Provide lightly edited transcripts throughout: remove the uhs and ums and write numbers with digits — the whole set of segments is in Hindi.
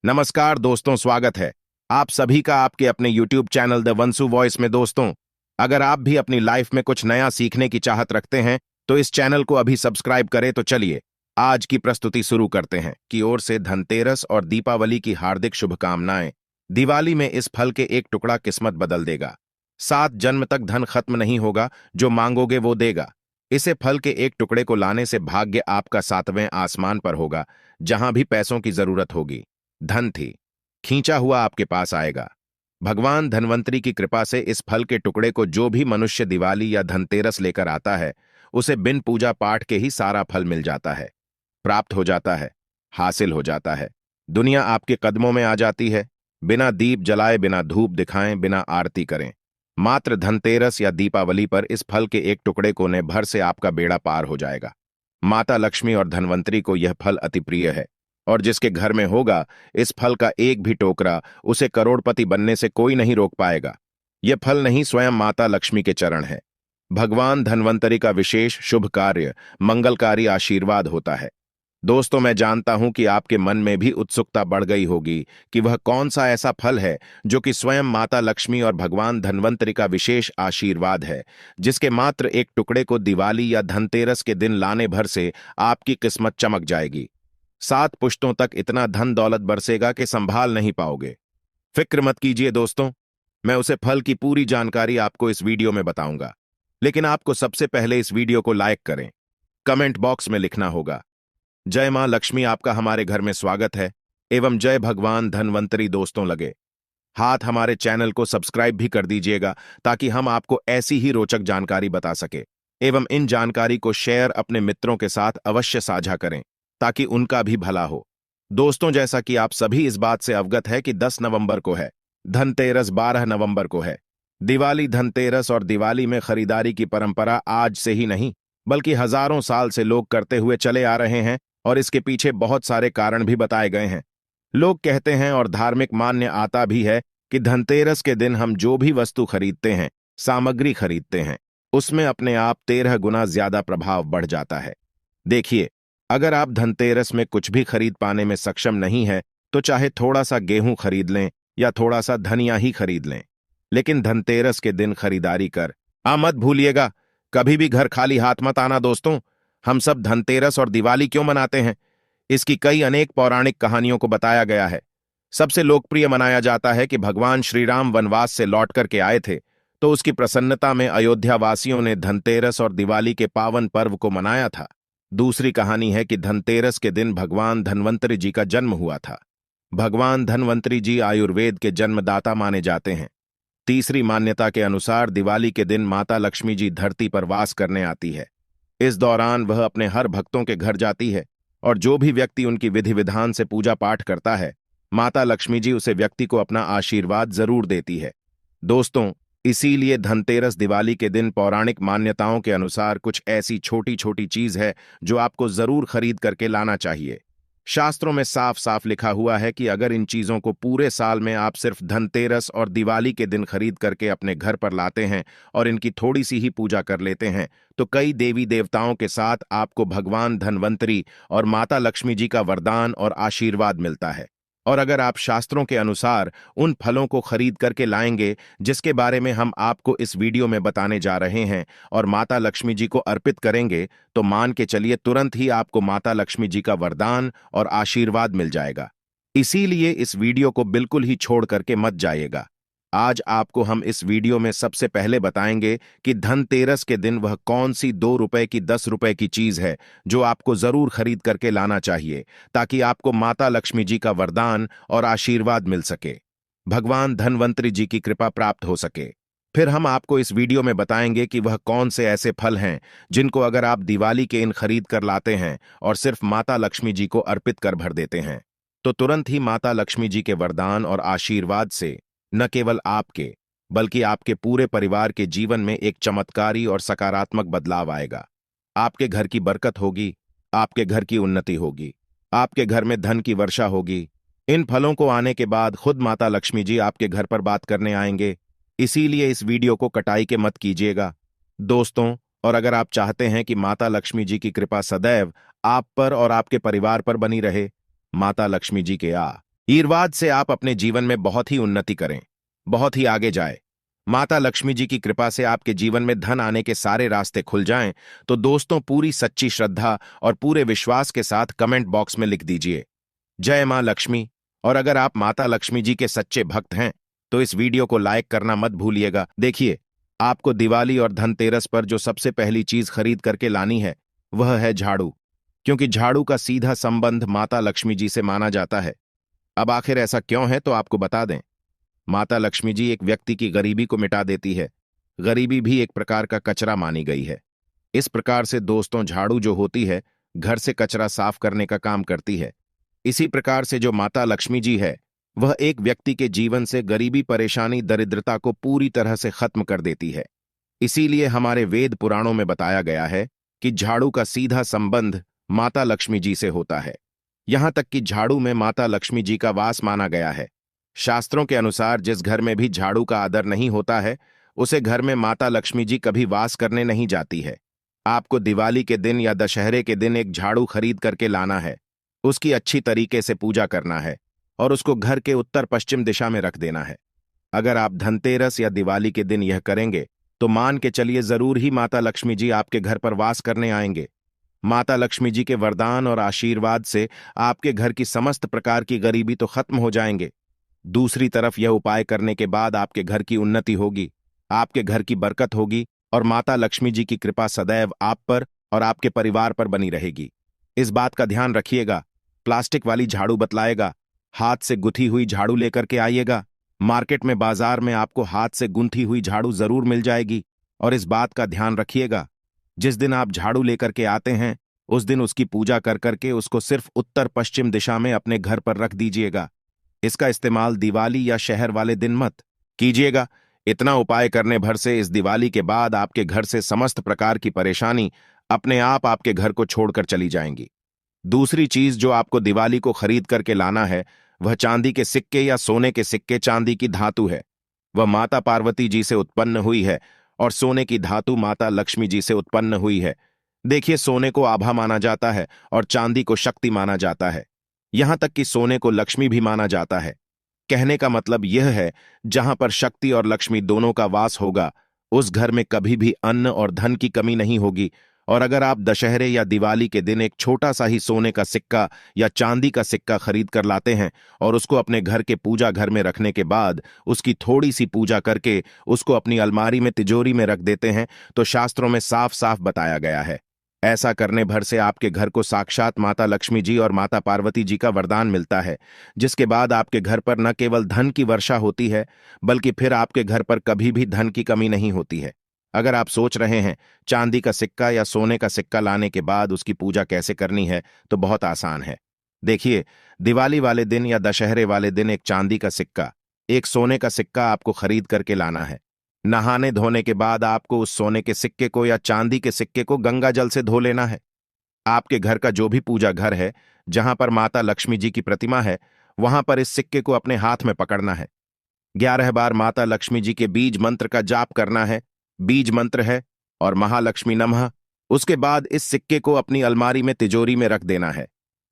नमस्कार दोस्तों, स्वागत है आप सभी का आपके अपने YouTube चैनल द वंसु वॉइस में। दोस्तों, अगर आप भी अपनी लाइफ में कुछ नया सीखने की चाहत रखते हैं तो इस चैनल को अभी सब्सक्राइब करें। तो चलिए आज की प्रस्तुति शुरू करते हैं। की ओर से धनतेरस और दीपावली की हार्दिक शुभकामनाएं। दिवाली में इस फल के एक टुकड़ा किस्मत बदल देगा। 7 जन्म तक धन खत्म नहीं होगा, जो मांगोगे वो देगा। इसे फल के एक टुकड़े को लाने से भाग्य आपका 7वें आसमान पर होगा, जहां भी पैसों की जरूरत होगी धन थी खींचा हुआ आपके पास आएगा। भगवान धनवंतरी की कृपा से इस फल के टुकड़े को जो भी मनुष्य दिवाली या धनतेरस लेकर आता है, उसे बिन पूजा पाठ के ही सारा फल मिल जाता है, प्राप्त हो जाता है, हासिल हो जाता है। दुनिया आपके कदमों में आ जाती है। बिना दीप जलाए, बिना धूप दिखाएं, बिना आरती करें, मात्र धनतेरस या दीपावली पर इस फल के एक टुकड़े कोने भर से आपका बेड़ा पार हो जाएगा। माता लक्ष्मी और धनवंतरी को यह फल अति प्रिय है, और जिसके घर में होगा इस फल का एक भी टोकरा, उसे करोड़पति बनने से कोई नहीं रोक पाएगा। यह फल नहीं, स्वयं माता लक्ष्मी के चरण है। भगवान धनवंतरी का विशेष शुभ कार्य, मंगलकारी आशीर्वाद होता है। दोस्तों, मैं जानता हूं कि आपके मन में भी उत्सुकता बढ़ गई होगी कि वह कौन सा ऐसा फल है जो कि स्वयं माता लक्ष्मी और भगवान धनवंतरी का विशेष आशीर्वाद है, जिसके मात्र एक टुकड़े को दिवाली या धनतेरस के दिन लाने भर से आपकी किस्मत चमक जाएगी। 7 पुश्तों तक इतना धन दौलत बरसेगा कि संभाल नहीं पाओगे। फिक्र मत कीजिए दोस्तों, मैं उसे फल की पूरी जानकारी आपको इस वीडियो में बताऊंगा। लेकिन आपको सबसे पहले इस वीडियो को लाइक करें। कमेंट बॉक्स में लिखना होगा, जय मां लक्ष्मी, आपका हमारे घर में स्वागत है, एवं जय भगवान धनवंतरी। दोस्तों, लगे हाथ हमारे चैनल को सब्सक्राइब भी कर दीजिएगा, ताकि हम आपको ऐसी ही रोचक जानकारी बता सके। एवं इन जानकारी को शेयर अपने मित्रों के साथ अवश्य साझा करें, ताकि उनका भी भला हो। दोस्तों, जैसा कि आप सभी इस बात से अवगत है कि 10 नवंबर को है धनतेरस, 12 नवंबर को है दिवाली। धनतेरस और दिवाली में खरीदारी की परंपरा आज से ही नहीं, बल्कि हजारों साल से लोग करते हुए चले आ रहे हैं, और इसके पीछे बहुत सारे कारण भी बताए गए हैं। लोग कहते हैं और धार्मिक मान्य आता भी है कि धनतेरस के दिन हम जो भी वस्तु खरीदते हैं, सामग्री खरीदते हैं, उसमें अपने आप 13 गुना ज्यादा प्रभाव बढ़ जाता है। देखिए, अगर आप धनतेरस में कुछ भी खरीद पाने में सक्षम नहीं है, तो चाहे थोड़ा सा गेहूं खरीद लें या थोड़ा सा धनिया ही खरीद लें, लेकिन धनतेरस के दिन खरीदारी कर मत भूलिएगा। कभी भी घर खाली हाथ मत आना। दोस्तों, हम सब धनतेरस और दिवाली क्यों मनाते हैं, इसकी कई अनेक पौराणिक कहानियों को बताया गया है। सबसे लोकप्रिय मनाया जाता है कि भगवान श्री राम वनवास से लौट करके आए थे, तो उसकी प्रसन्नता में अयोध्या वासियों ने धनतेरस और दिवाली के पावन पर्व को मनाया था। दूसरी कहानी है कि धनतेरस के दिन भगवान धनवंतरी जी का जन्म हुआ था। भगवान धनवंतरी जी आयुर्वेद के जन्मदाता माने जाते हैं। तीसरी मान्यता के अनुसार दिवाली के दिन माता लक्ष्मी जी धरती पर वास करने आती है। इस दौरान वह अपने हर भक्तों के घर जाती है, और जो भी व्यक्ति उनकी विधि विधान से पूजा पाठ करता है, माता लक्ष्मी जी उसे व्यक्ति को अपना आशीर्वाद जरूर देती है। दोस्तों, इसीलिए धनतेरस दिवाली के दिन पौराणिक मान्यताओं के अनुसार कुछ ऐसी छोटी छोटी चीज है जो आपको जरूर खरीद करके लाना चाहिए। शास्त्रों में साफ साफ लिखा हुआ है कि अगर इन चीजों को पूरे साल में आप सिर्फ धनतेरस और दिवाली के दिन खरीद करके अपने घर पर लाते हैं और इनकी थोड़ी सी ही पूजा कर लेते हैं, तो कई देवी देवताओं के साथ आपको भगवान धनवंतरी और माता लक्ष्मी जी का वरदान और आशीर्वाद मिलता है। और अगर आप शास्त्रों के अनुसार उन फलों को खरीद करके लाएंगे जिसके बारे में हम आपको इस वीडियो में बताने जा रहे हैं, और माता लक्ष्मी जी को अर्पित करेंगे, तो मान के चलिए तुरंत ही आपको माता लक्ष्मी जी का वरदान और आशीर्वाद मिल जाएगा। इसीलिए इस वीडियो को बिल्कुल ही छोड़ करके मत जाइएगा। आज आपको हम इस वीडियो में सबसे पहले बताएंगे कि धनतेरस के दिन वह कौन सी 2 रुपए की 10 रुपए की चीज है जो आपको जरूर खरीद करके लाना चाहिए, ताकि आपको माता लक्ष्मी जी का वरदान और आशीर्वाद मिल सके, भगवान धनवंतरी जी की कृपा प्राप्त हो सके। फिर हम आपको इस वीडियो में बताएंगे कि वह कौन से ऐसे फल हैं जिनको अगर आप दिवाली के इन खरीद कर लाते हैं और सिर्फ माता लक्ष्मी जी को अर्पित कर भर देते हैं, तो तुरंत ही माता लक्ष्मी जी के वरदान और आशीर्वाद से न केवल आपके, बल्कि आपके पूरे परिवार के जीवन में एक चमत्कारी और सकारात्मक बदलाव आएगा। आपके घर की बरकत होगी, आपके घर की उन्नति होगी, आपके घर में धन की वर्षा होगी। इन फलों को आने के बाद खुद माता लक्ष्मी जी आपके घर पर बात करने आएंगे। इसीलिए इस वीडियो को कटाई के मत कीजिएगा दोस्तों। और अगर आप चाहते हैं कि माता लक्ष्मी जी की कृपा सदैव आप पर और आपके परिवार पर बनी रहे, माता लक्ष्मी जी के ईर्वाद से आप अपने जीवन में बहुत ही उन्नति करें, बहुत ही आगे जाए। माता लक्ष्मी जी की कृपा से आपके जीवन में धन आने के सारे रास्ते खुल जाएं, तो दोस्तों पूरी सच्ची श्रद्धा और पूरे विश्वास के साथ कमेंट बॉक्स में लिख दीजिए जय मां लक्ष्मी। और अगर आप माता लक्ष्मी जी के सच्चे भक्त हैं तो इस वीडियो को लाइक करना मत भूलिएगा। देखिए, आपको दिवाली और धनतेरस पर जो सबसे पहली चीज खरीद करके लानी है वह है झाड़ू, क्योंकि झाड़ू का सीधा संबंध माता लक्ष्मी जी से माना जाता है। अब आखिर ऐसा क्यों है तो आपको बता दें। माता लक्ष्मी जी एक व्यक्ति की गरीबी को मिटा देती है। गरीबी भी एक प्रकार का कचरा मानी गई है। इस प्रकार से दोस्तों झाड़ू जो होती है घर से कचरा साफ करने का काम करती है। इसी प्रकार से जो माता लक्ष्मी जी है वह एक व्यक्ति के जीवन से गरीबी, परेशानी, दरिद्रता को पूरी तरह से खत्म कर देती है। इसीलिए हमारे वेद पुराणों में बताया गया है कि झाड़ू का सीधा संबंध माता लक्ष्मी जी से होता है। यहां तक कि झाड़ू में माता लक्ष्मी जी का वास माना गया है। शास्त्रों के अनुसार जिस घर में भी झाड़ू का आदर नहीं होता है उसे घर में माता लक्ष्मी जी कभी वास करने नहीं जाती है। आपको दिवाली के दिन या दशहरे के दिन एक झाड़ू खरीद करके लाना है, उसकी अच्छी तरीके से पूजा करना है और उसको घर के उत्तर पश्चिम दिशा में रख देना है। अगर आप धनतेरस या दिवाली के दिन यह करेंगे तो मान के चलिए जरूर ही माता लक्ष्मी जी आपके घर पर वास करने आएंगे। माता लक्ष्मी जी के वरदान और आशीर्वाद से आपके घर की समस्त प्रकार की गरीबी तो खत्म हो जाएंगे। दूसरी तरफ यह उपाय करने के बाद आपके घर की उन्नति होगी, आपके घर की बरकत होगी और माता लक्ष्मी जी की कृपा सदैव आप पर और आपके परिवार पर बनी रहेगी। इस बात का ध्यान रखिएगा। प्लास्टिक वाली झाड़ू बतलाएगा, हाथ से गुथी हुई झाड़ू लेकर के आइएगा। मार्केट में, बाजार में आपको हाथ से गुंथी हुई झाड़ू जरूर मिल जाएगी। और इस बात का ध्यान रखिएगा, जिस दिन आप झाड़ू लेकर के आते हैं उस दिन उसकी पूजा कर करके उसको सिर्फ उत्तर पश्चिम दिशा में अपने घर पर रख दीजिएगा। इसका इस्तेमाल दिवाली या शहर वाले दिन मत कीजिएगा। इतना उपाय करने भर से इस दिवाली के बाद आपके घर से समस्त प्रकार की परेशानी अपने आप आपके घर को छोड़कर चली जाएंगी। दूसरी चीज जो आपको दिवाली को खरीद करके लाना है वह चांदी के सिक्के या सोने के सिक्के। चांदी की धातु है, वह माता पार्वती जी से उत्पन्न हुई है और सोने की धातु माता लक्ष्मी जी से उत्पन्न हुई है। देखिए, सोने को आभा माना जाता है और चांदी को शक्ति माना जाता है। यहां तक कि सोने को लक्ष्मी भी माना जाता है। कहने का मतलब यह है, जहां पर शक्ति और लक्ष्मी दोनों का वास होगा उस घर में कभी भी अन्न और धन की कमी नहीं होगी। और अगर आप दशहरे या दिवाली के दिन एक छोटा सा ही सोने का सिक्का या चांदी का सिक्का खरीद कर लाते हैं और उसको अपने घर के पूजा घर में रखने के बाद उसकी थोड़ी सी पूजा करके उसको अपनी अलमारी में, तिजोरी में रख देते हैं, तो शास्त्रों में साफ साफ बताया गया है ऐसा करने भर से आपके घर को साक्षात माता लक्ष्मी जी और माता पार्वती जी का वरदान मिलता है, जिसके बाद आपके घर पर न केवल धन की वर्षा होती है बल्कि फिर आपके घर पर कभी भी धन की कमी नहीं होती है। अगर आप सोच रहे हैं चांदी का सिक्का या सोने का सिक्का लाने के बाद उसकी पूजा कैसे करनी है, तो बहुत आसान है। देखिए, दिवाली वाले दिन या दशहरे वाले दिन एक चांदी का सिक्का, एक सोने का सिक्का आपको खरीद करके लाना है। नहाने धोने के बाद आपको उस सोने के सिक्के को या चांदी के सिक्के को गंगा जल से धो लेना है। आपके घर का जो भी पूजा घर है जहां पर माता लक्ष्मी जी की प्रतिमा है वहां पर इस सिक्के को अपने हाथ में पकड़ना है। 11 बार माता लक्ष्मी जी के बीज मंत्र का जाप करना है। बीज मंत्र है और महालक्ष्मी नमः। उसके बाद इस सिक्के को अपनी अलमारी में, तिजोरी में रख देना है।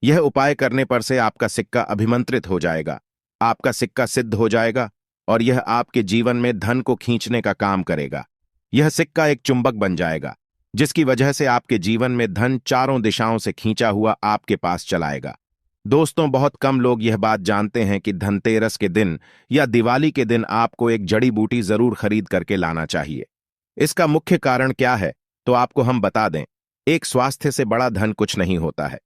यह उपाय करने पर से आपका सिक्का अभिमंत्रित हो जाएगा, आपका सिक्का सिद्ध हो जाएगा और यह आपके जीवन में धन को खींचने का काम करेगा। यह सिक्का एक चुंबक बन जाएगा जिसकी वजह से आपके जीवन में धन चारों दिशाओं से खींचा हुआ आपके पास चलाएगा। दोस्तों, बहुत कम लोग यह बात जानते हैं कि धनतेरस के दिन या दिवाली के दिन आपको एक जड़ी बूटी जरूर खरीद करके लाना चाहिए। इसका मुख्य कारण क्या है तो आपको हम बता दें। एक स्वास्थ्य से बड़ा धन कुछ नहीं होता है।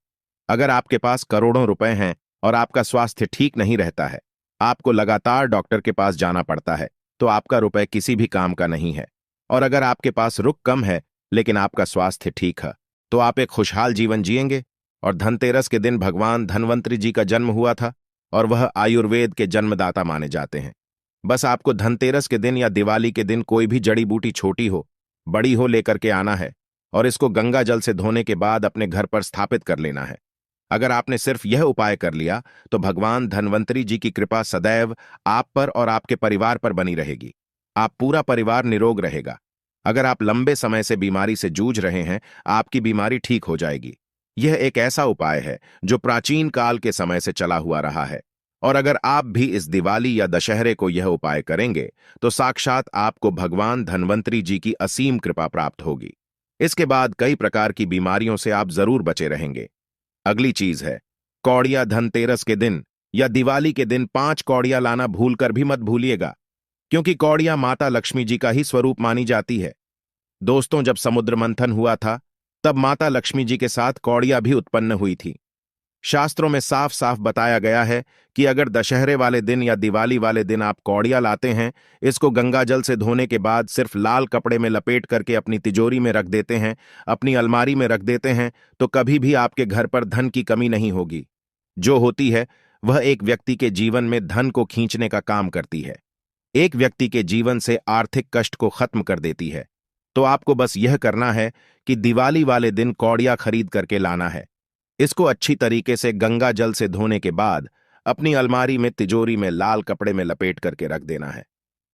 अगर आपके पास करोड़ों रुपए हैं और आपका स्वास्थ्य ठीक नहीं रहता है, आपको लगातार डॉक्टर के पास जाना पड़ता है, तो आपका रुपए किसी भी काम का नहीं है। और अगर आपके पास रुक कम है लेकिन आपका स्वास्थ्य ठीक है तो आप एक खुशहाल जीवन जिएंगे। और धनतेरस के दिन भगवान धन्वंतरि जी का जन्म हुआ था और वह आयुर्वेद के जन्मदाता माने जाते हैं। बस आपको धनतेरस के दिन या दिवाली के दिन कोई भी जड़ी बूटी, छोटी हो बड़ी हो, लेकर के आना है और इसको गंगा जल से धोने के बाद अपने घर पर स्थापित कर लेना है। अगर आपने सिर्फ यह उपाय कर लिया तो भगवान धन्वंतरि जी की कृपा सदैव आप पर और आपके परिवार पर बनी रहेगी। आप पूरा परिवार निरोग रहेगा। अगर आप लंबे समय से बीमारी से जूझ रहे हैं, आपकी बीमारी ठीक हो जाएगी। यह एक ऐसा उपाय है जो प्राचीन काल के समय से चला हुआ रहा है और अगर आप भी इस दिवाली या दशहरे को यह उपाय करेंगे तो साक्षात आपको भगवान धन्वंतरी जी की असीम कृपा प्राप्त होगी। इसके बाद कई प्रकार की बीमारियों से आप जरूर बचे रहेंगे। अगली चीज है कौड़िया। धनतेरस के दिन या दिवाली के दिन 5 कौड़िया लाना भूलकर भी मत भूलिएगा, क्योंकि कौड़िया माता लक्ष्मी जी का ही स्वरूप मानी जाती है। दोस्तों, जब समुद्र मंथन हुआ था तब माता लक्ष्मी जी के साथ कौड़िया भी उत्पन्न हुई थी। शास्त्रों में साफ साफ बताया गया है कि अगर दशहरे वाले दिन या दिवाली वाले दिन आप कौड़िया लाते हैं, इसको गंगा जल से धोने के बाद सिर्फ लाल कपड़े में लपेट करके अपनी तिजोरी में रख देते हैं, अपनी अलमारी में रख देते हैं, तो कभी भी आपके घर पर धन की कमी नहीं होगी। जो होती है वह एक व्यक्ति के जीवन में धन को खींचने का काम करती है, एक व्यक्ति के जीवन से आर्थिक कष्ट को खत्म कर देती है। तो आपको बस यह करना है कि दिवाली वाले दिन कौड़िया खरीद करके लाना है। इसको अच्छी तरीके से गंगा जल से धोने के बाद अपनी अलमारी में तिजोरी में लाल कपड़े में लपेट करके रख देना है।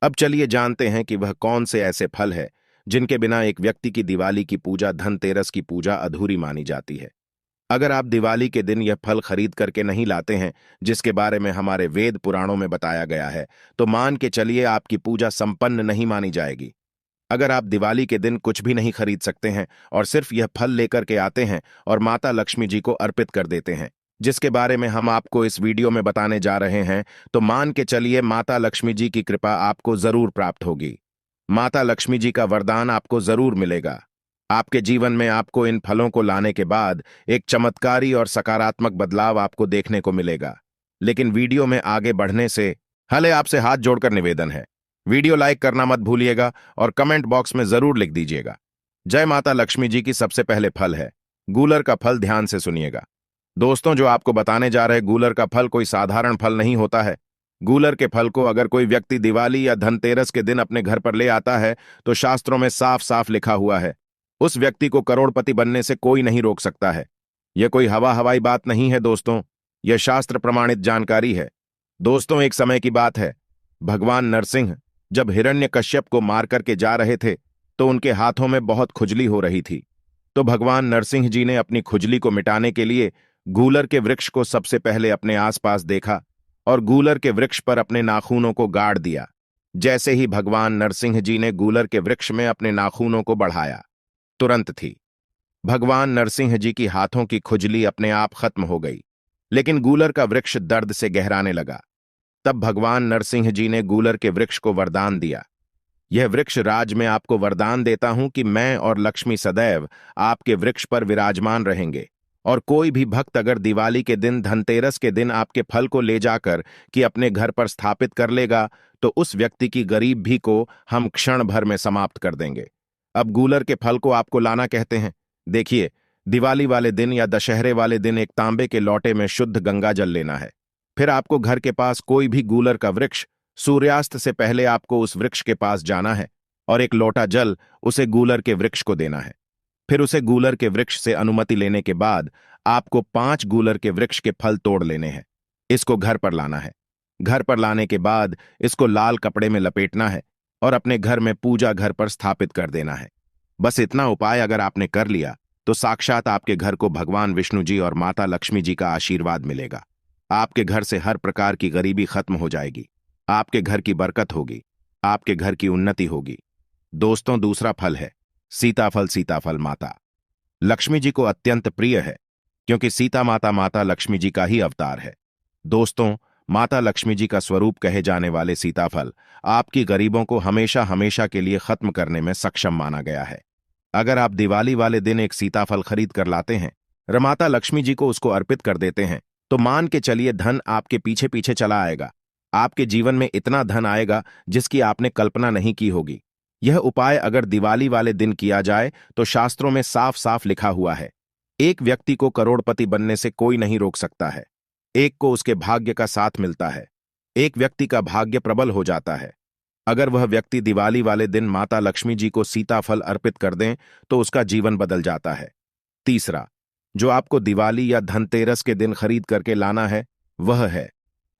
अब चलिए जानते हैं कि वह कौन से ऐसे फल है जिनके बिना एक व्यक्ति की दिवाली की पूजा, धनतेरस की पूजा अधूरी मानी जाती है। अगर आप दिवाली के दिन यह फल खरीद करके नहीं लाते हैं जिसके बारे में हमारे वेद पुराणों में बताया गया है, तो मान के चलिए आपकी पूजा संपन्न नहीं मानी जाएगी। अगर आप दिवाली के दिन कुछ भी नहीं खरीद सकते हैं और सिर्फ यह फल लेकर के आते हैं और माता लक्ष्मी जी को अर्पित कर देते हैं, जिसके बारे में हम आपको इस वीडियो में बताने जा रहे हैं, तो मान के चलिए माता लक्ष्मी जी की कृपा आपको जरूर प्राप्त होगी। माता लक्ष्मी जी का वरदान आपको जरूर मिलेगा। आपके जीवन में आपको इन फलों को लाने के बाद एक चमत्कारी और सकारात्मक बदलाव आपको देखने को मिलेगा। लेकिन वीडियो में आगे बढ़ने से हले आपसे हाथ जोड़कर निवेदन है, वीडियो लाइक करना मत भूलिएगा और कमेंट बॉक्स में जरूर लिख दीजिएगा। जय माता लक्ष्मी जी की। सबसे पहले फल है गूलर का फल। ध्यान से सुनिएगा दोस्तों, जो आपको बताने जा रहे गूलर का फल कोई साधारण फल नहीं होता है। गूलर के फल को अगर कोई व्यक्ति दिवाली या धनतेरस के दिन अपने घर पर ले आता है तो शास्त्रों में साफ साफ लिखा हुआ है, उस व्यक्ति को करोड़पति बनने से कोई नहीं रोक सकता है। यह कोई हवा हवाई बात नहीं है दोस्तों, यह शास्त्र प्रमाणित जानकारी है। दोस्तों, एक समय की बात है, भगवान नरसिंह जब हिरण्यकश्यप को मार करके जा रहे थे तो उनके हाथों में बहुत खुजली हो रही थी। तो भगवान नरसिंह जी ने अपनी खुजली को मिटाने के लिए गूलर के वृक्ष को सबसे पहले अपने आसपास देखा और गूलर के वृक्ष पर अपने नाखूनों को गाड़ दिया। जैसे ही भगवान नरसिंह जी ने गूलर के वृक्ष में अपने नाखूनों को बढ़ाया, तुरंत थी भगवान नरसिंह जी की हाथों की खुजली अपने आप खत्म हो गई। लेकिन गूलर का वृक्ष दर्द से गहराने लगा। तब भगवान नरसिंह जी ने गूलर के वृक्ष को वरदान दिया, यह वृक्ष राज में आपको वरदान देता हूं कि मैं और लक्ष्मी सदैव आपके वृक्ष पर विराजमान रहेंगे, और कोई भी भक्त अगर दिवाली के दिन, धनतेरस के दिन आपके फल को ले जाकर कि अपने घर पर स्थापित कर लेगा तो उस व्यक्ति की गरीबी को हम क्षण भर में समाप्त कर देंगे। अब गूलर के फल को आपको लाना कहते हैं। देखिए, दिवाली वाले दिन या दशहरे वाले दिन एक तांबे के लोटे में शुद्ध गंगा जल लेना है। फिर आपको घर के पास कोई भी गूलर का वृक्ष, सूर्यास्त से पहले आपको उस वृक्ष के पास जाना है और एक लोटा जल उसे गूलर के वृक्ष को देना है। फिर उसे गूलर के वृक्ष से अनुमति लेने के बाद आपको 5 गूलर के वृक्ष के फल तोड़ लेने हैं। इसको घर पर लाना है। घर पर लाने के बाद इसको लाल कपड़े में लपेटना है और अपने घर में पूजा घर पर स्थापित कर देना है। बस इतना उपाय अगर आपने कर लिया तो साक्षात आपके घर को भगवान विष्णु जी और माता लक्ष्मी जी का आशीर्वाद मिलेगा। आपके घर से हर प्रकार की गरीबी खत्म हो जाएगी, आपके घर की बरकत होगी, आपके घर की उन्नति होगी। दोस्तों, दूसरा फल है सीताफल। सीताफल माता लक्ष्मी जी को अत्यंत प्रिय है, क्योंकि सीता माता माता लक्ष्मी जी का ही अवतार है। दोस्तों, माता लक्ष्मी जी का स्वरूप कहे जाने वाले सीताफल आपकी गरीबों को हमेशा हमेशा के लिए खत्म करने में सक्षम माना गया है। अगर आप दिवाली वाले दिन एक सीताफल खरीद कर लाते हैं, माता लक्ष्मी जी को उसको अर्पित कर देते हैं, तो मान के चलिए धन आपके पीछे पीछे चला आएगा। आपके जीवन में इतना धन आएगा जिसकी आपने कल्पना नहीं की होगी। यह उपाय अगर दिवाली वाले दिन किया जाए तो शास्त्रों में साफ साफ लिखा हुआ है, एक व्यक्ति को करोड़पति बनने से कोई नहीं रोक सकता है। एक को उसके भाग्य का साथ मिलता है, एक व्यक्ति का भाग्य प्रबल हो जाता है। अगर वह व्यक्ति दिवाली वाले दिन माता लक्ष्मी जी को सीताफल अर्पित कर दें तो उसका जीवन बदल जाता है। तीसरा, जो आपको दिवाली या धनतेरस के दिन खरीद करके लाना है वह है,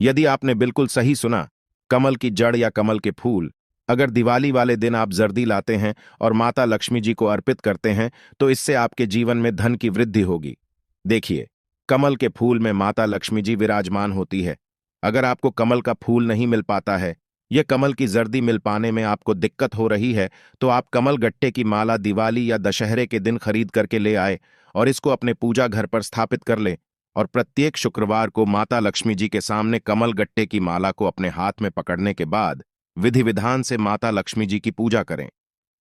यदि आपने बिल्कुल सही सुना, कमल की जड़ या कमल के फूल। अगर दिवाली वाले दिन आप जर्दी लाते हैं और माता लक्ष्मी जी को अर्पित करते हैं तो इससे आपके जीवन में धन की वृद्धि होगी। देखिए, कमल के फूल में माता लक्ष्मी जी विराजमान होती है। अगर आपको कमल का फूल नहीं मिल पाता है या कमल की जर्दी मिल पाने में आपको दिक्कत हो रही है, तो आप कमल गट्टे की माला दिवाली या दशहरे के दिन खरीद करके ले आए और इसको अपने पूजा घर पर स्थापित कर लें। और प्रत्येक शुक्रवार को माता लक्ष्मी जी के सामने कमल गट्टे की माला को अपने हाथ में पकड़ने के बाद विधि विधान से माता लक्ष्मी जी की पूजा करें।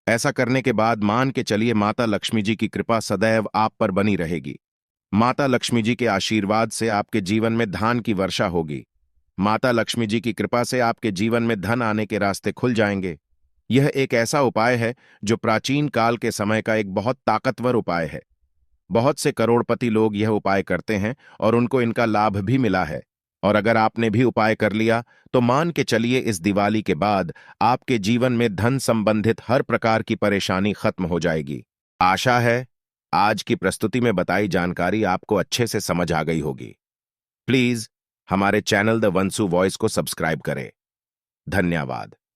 ऐसा करने के बाद मान के चलिए माता लक्ष्मी जी की कृपा सदैव आप पर बनी रहेगी। माता लक्ष्मी जी के आशीर्वाद से आपके जीवन में धान की वर्षा होगी। माता लक्ष्मी जी की कृपा से आपके जीवन में धन आने के रास्ते खुल जाएंगे। यह एक ऐसा उपाय है जो प्राचीन काल के समय का एक बहुत ताकतवर उपाय है। बहुत से करोड़पति लोग यह उपाय करते हैं और उनको इनका लाभ भी मिला है। और अगर आपने भी उपाय कर लिया तो मान के चलिए इस दिवाली के बाद आपके जीवन में धन संबंधित हर प्रकार की परेशानी खत्म हो जाएगी। आशा है आज की प्रस्तुति में बताई जानकारी आपको अच्छे से समझ आ गई होगी। प्लीज हमारे चैनल द वंसु वॉइस को सब्सक्राइब करें। धन्यवाद।